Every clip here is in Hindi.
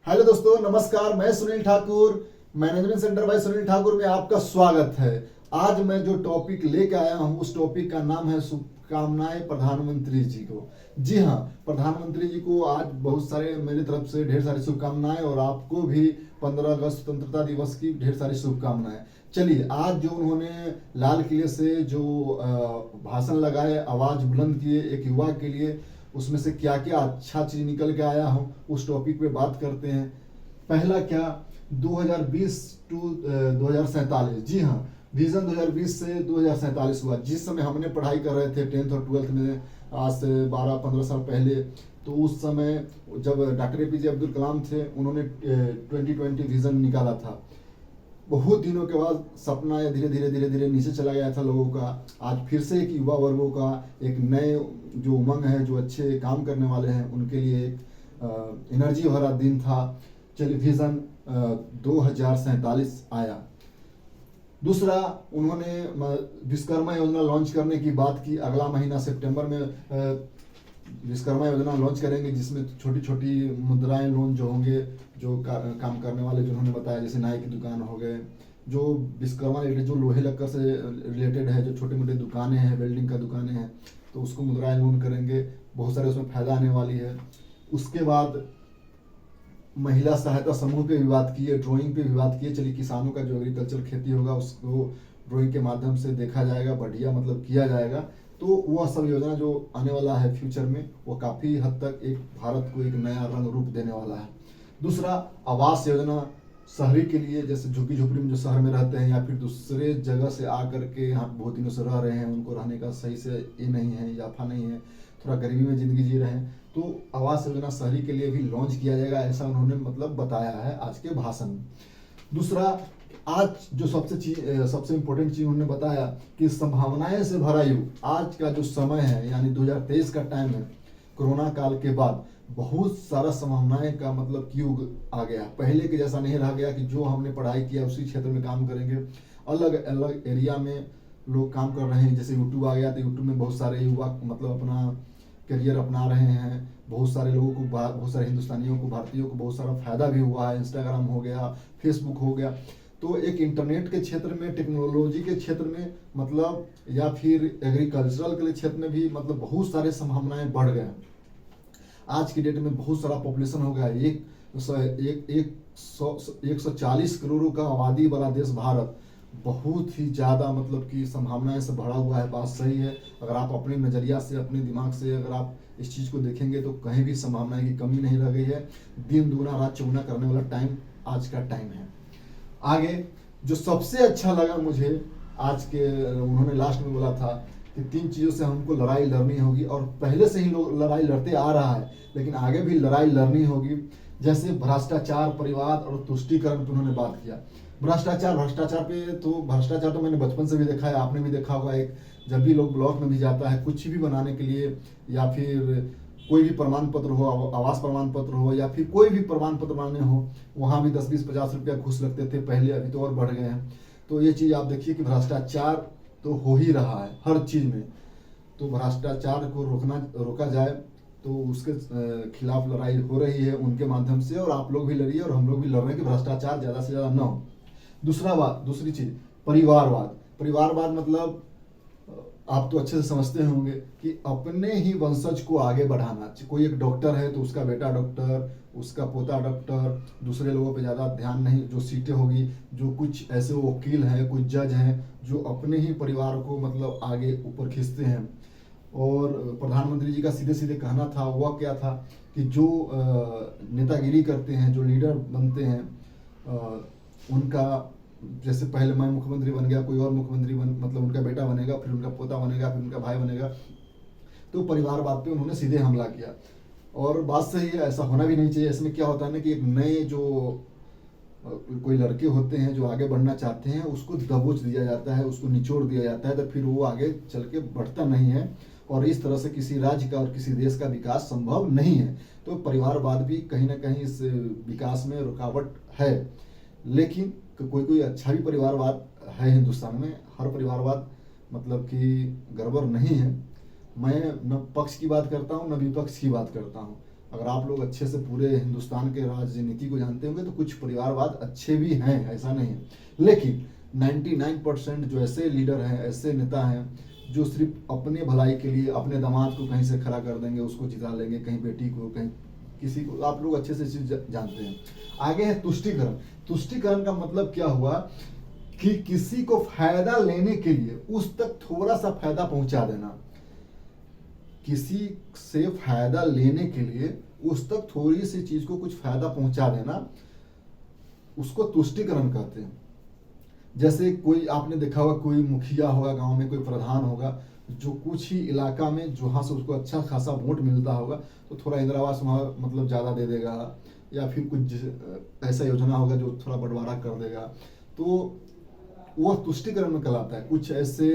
हेलो दोस्तों, नमस्कार। मैं Sunil Thakur, management centre by Sunil Thakur में आपका स्वागत है। आज मैं जो टॉपिक लेके आया हूं उस टॉपिक का नाम है शुभकामनाएं प्रधानमंत्री जी को। जी हाँ, प्रधानमंत्री जी को आज बहुत सारे मेरी तरफ से ढेर सारी शुभकामनाएं और आपको भी 15 अगस्त स्वतंत्रता दिवस की ढेर सारी शुभकामनाएं। चलिए, आज जो उन्होंने लाल किले से जो भाषण लगाए, आवाज बुलंद किए एक युवा के लिए, उसमें से क्या क्या अच्छा चीज निकल के आया हो उस टॉपिक पे बात करते हैं। पहला क्या, 2020 टू 2047। जी हाँ, विजन 2020 से 2047 हुआ। जिस समय हमने पढ़ाई कर रहे थे 10th और 12th में, आज से 12-15 साल पहले, तो उस समय जब डॉक्टर APJ अब्दुल कलाम थे, उन्होंने 2020 विजन निकाला था। बहुत दिनों के बाद सपना धीरे धीरे धीरे धीरे नीचे चला गया था लोगों का। आज फिर से एक युवा वर्गों का एक नए जो उमंग है, जो अच्छे काम करने वाले हैं, उनके लिए एक एनर्जी भरा दिन था। चलिए, विजन 2047 आया। दूसरा, उन्होंने विश्वकर्मा योजना लॉन्च करने की बात की। अगला महीना सितंबर में विश्वकर्मा योजना लॉन्च करेंगे, जिसमें छोटी छोटी मुद्राएं लोन जो होंगे, जो काम करने वाले जो उन्होंने बताया, जैसे नाई की दुकान हो गए, जो विश्वकर्मा रिलेटेड जो लोहे लक्कर से रिलेटेड है, जो छोटे मोटे दुकानें हैं, वेल्डिंग का दुकानें हैं, तो उसको मुद्राएं लोन करेंगे। बहुत सारे उसमें फायदा आने वाली है। उसके बाद महिला सहायता समूह पे भी बात की है, ड्राइंग पे भी बात की है। चलिए, किसानों का जो एग्रीकल्चर खेती होगा उसको ड्राइंग के माध्यम से देखा जाएगा, बढ़िया मतलब किया जाएगा। तो वह सब योजना जो आने वाला है फ्यूचर में, वो काफ़ी हद तक एक भारत को एक नया रंग रूप देने वाला है। दूसरा, आवास योजना शहरी के लिए, जैसे झुग्गी झोपड़ी में जो शहर में रहते हैं या फिर दूसरे जगह से आ करके यहाँ बहुत दिनों से रह रहे हैं, उनको रहने का सही से ये नहीं है, याफा नहीं है, थोड़ा गरीबी में ज़िंदगी जी रहे हैं, तो आवास योजना शहरी के लिए भी लॉन्च किया जाएगा, ऐसा उन्होंने मतलब बताया है आज के भाषण में। दूसरा, आज जो सबसे इम्पोर्टेंट चीज़ उन्होंने बताया कि संभावनाएं से भरा युग। आज का जो समय है, यानी 2023 का टाइम है, कोरोना काल के बाद बहुत सारा संभावनाएं का मतलब युग आ गया। पहले के जैसा नहीं रह गया कि जो हमने पढ़ाई किया उसी क्षेत्र में काम करेंगे। अलग अलग एरिया में लोग काम कर रहे हैं। जैसे यूट्यूब आ गया, तो यूट्यूब में बहुत सारे युवा मतलब अपना करियर अपना रहे हैं। बहुत सारे लोगों को, बहुत सारे हिंदुस्तानियों को, भारतीयों को बहुत सारा फायदा भी हुआ है। इंस्टाग्राम हो गया, फेसबुक हो गया। तो एक इंटरनेट के क्षेत्र में, टेक्नोलॉजी के क्षेत्र में मतलब, या फिर एग्रीकल्चरल के क्षेत्र में भी मतलब बहुत सारे संभावनाएं बढ़ गए। आज की डेट में बहुत सारा पॉपुलेशन हो गया। 140 करोड़ का आबादी वाला देश भारत, बहुत ही ज़्यादा मतलब कि संभावनाएं से भरा हुआ है। बात सही है। अगर आप अपने नज़रिया से, अपने दिमाग से अगर आप इस चीज़ को देखेंगे तो कहीं भी संभावनाएं की कमी नहीं रह गई है। दिन दूना रात चौगुना करने वाला टाइम आज का टाइम है। आगे जो सबसे अच्छा लगा मुझे आज के, उन्होंने लास्ट में बोला था कि 3 चीज़ों से हमको लड़ाई लड़नी होगी, और पहले से ही लोग लड़ाई लड़ते आ रहा है, लेकिन आगे भी लड़ाई लड़नी होगी। जैसे भ्रष्टाचार, परिवार और तुष्टीकरण पर उन्होंने बात किया। भ्रष्टाचार तो मैंने बचपन से भी देखा है, आपने भी देखा होगा। एक जब भी लोग ब्लॉक में भी जाता है कुछ भी बनाने के लिए, या फिर कोई भी प्रमाण पत्र हो, आवास प्रमाण पत्र हो, या फिर कोई भी प्रमाण पत्र बनाने हो, वहाँ भी 10-20-50 रुपया घूस लगते थे पहले, अभी तो और बढ़ गए हैं। तो ये चीज़ आप देखिए कि भ्रष्टाचार तो हो ही रहा है हर चीज़ में। तो भ्रष्टाचार को रोका जाए, तो उसके खिलाफ लड़ाई हो रही है उनके माध्यम से, और आप लोग भी लड़िए और हम लोग भी लड़ रहे हैं कि भ्रष्टाचार ज़्यादा से ज़्यादा न हो। दूसरी चीज़, परिवारवाद मतलब आप तो अच्छे से समझते होंगे कि अपने ही वंशज को आगे बढ़ाना। कोई एक डॉक्टर है तो उसका बेटा डॉक्टर, उसका पोता डॉक्टर, दूसरे लोगों पे ज़्यादा ध्यान नहीं। जो सीटें होगी, जो कुछ ऐसे वकील हैं, कुछ जज हैं जो अपने ही परिवार को मतलब आगे ऊपर खींचते हैं। और प्रधानमंत्री जी का सीधे सीधे कहना था, वह क्या था कि जो नेतागिरी करते हैं, जो लीडर बनते हैं, उनका, जैसे पहले मैं मुख्यमंत्री बन गया, कोई और मुख्यमंत्री मतलब उनका बेटा बनेगा, फिर उनका पोता बनेगा, फिर उनका भाई बनेगा। तो परिवारवाद पे उन्होंने सीधे हमला किया, और बात सही है, ऐसा होना भी नहीं चाहिए। इसमें क्या होता है ना कि एक नए जो कोई लड़के होते हैं जो आगे बढ़ना चाहते हैं, उसको दबोच दिया जाता है, उसको निचोड़ दिया जाता है, तो फिर वो आगे चल के बढ़ता नहीं है, और इस तरह से किसी राज्य का और किसी देश का विकास संभव नहीं है। तो परिवारवाद भी कहीं ना कहीं इस विकास में रुकावट है। लेकिन कोई अच्छा भी परिवारवाद है हिंदुस्तान में। हर परिवारवाद मतलब कि गड़बड़ नहीं है। मैं न पक्ष की बात करता हूँ, न विपक्ष की बात करता हूँ। अगर आप लोग अच्छे से पूरे हिंदुस्तान के राजनीति को जानते होंगे तो कुछ परिवारवाद अच्छे भी हैं, ऐसा नहीं है, लेकिन 99% जो ऐसे लीडर हैं, ऐसे नेता हैं जो सिर्फ अपने भलाई के लिए अपने दामाद को कहीं से खड़ा कर देंगे, उसको जिता लेंगे, कहीं बेटी को, कहीं किसी को, आप लोग अच्छे से चीज जानते हैं। आगे है तुष्टीकरण। तुष्टीकरण का मतलब क्या हुआ कि किसी को फायदा लेने के लिए उस तक थोड़ा सा फायदा पहुंचा देना, किसी से फायदा लेने के लिए उस तक थोड़ी सी चीज को कुछ फायदा पहुंचा देना, उसको तुष्टीकरण कहते हैं। जैसे कोई आपने देखा होगा, कोई मुखिया होगा गांव में, कोई प्रधान होगा जो कुछ ही इलाका में जहाँ से उसको अच्छा खासा वोट मिलता होगा तो थोड़ा इंदिरा आवास वहाँ मतलब ज़्यादा दे देगा, या फिर कुछ ऐसा योजना होगा जो थोड़ा बंटवारा कर देगा, तो वह तुष्टीकरण में कहलाता है। कुछ ऐसे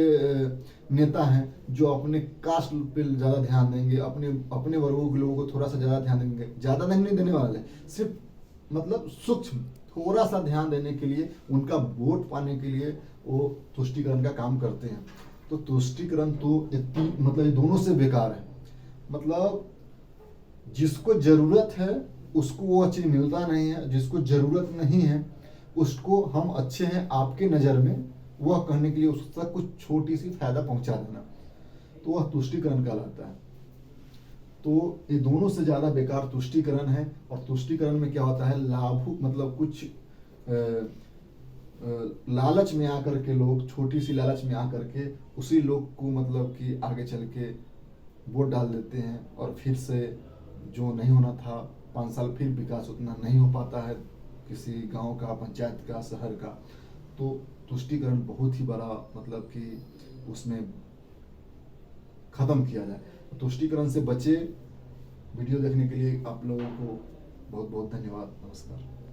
नेता हैं जो अपने कास्ट पे ज़्यादा ध्यान देंगे, अपने अपने वर्गों के लोगों को थोड़ा सा ज़्यादा ध्यान देंगे, ज़्यादा नहीं देने वाले, सिर्फ मतलब सूक्ष्म थोड़ा सा ध्यान देने के लिए, उनका वोट पाने के लिए वो तुष्टीकरण का काम करते हैं। तो तुष्टीकरण तो मतलब ये दोनों से बेकार है। मतलब जिसको जरूरत है उसको वो चीज मिलता नहीं है, जिसको जरूरत नहीं है उसको हम अच्छे हैं आपके नज़र में वह कहने के लिए उस तक कुछ छोटी सी फायदा पहुंचा देना, तो वह तुष्टीकरण कहलाता है। तो ये दोनों से ज़्यादा बेकार तुष्टीकरण है। और तुष्टीकरण में क्या होता है, लाभ मतलब कुछ लालच में आकर के लोग, छोटी सी लालच में आकर के उसी लोग को मतलब कि आगे चल के वोट डाल देते हैं, और फिर से जो नहीं होना था 5 साल फिर विकास उतना नहीं हो पाता है किसी गांव का, पंचायत का, शहर का। तो तुष्टीकरण बहुत ही बड़ा मतलब कि उसमें खत्म किया जाए। तुष्टीकरण से बचे। वीडियो देखने के लिए आप लोगों को बहुत बहुत धन्यवाद। नमस्कार।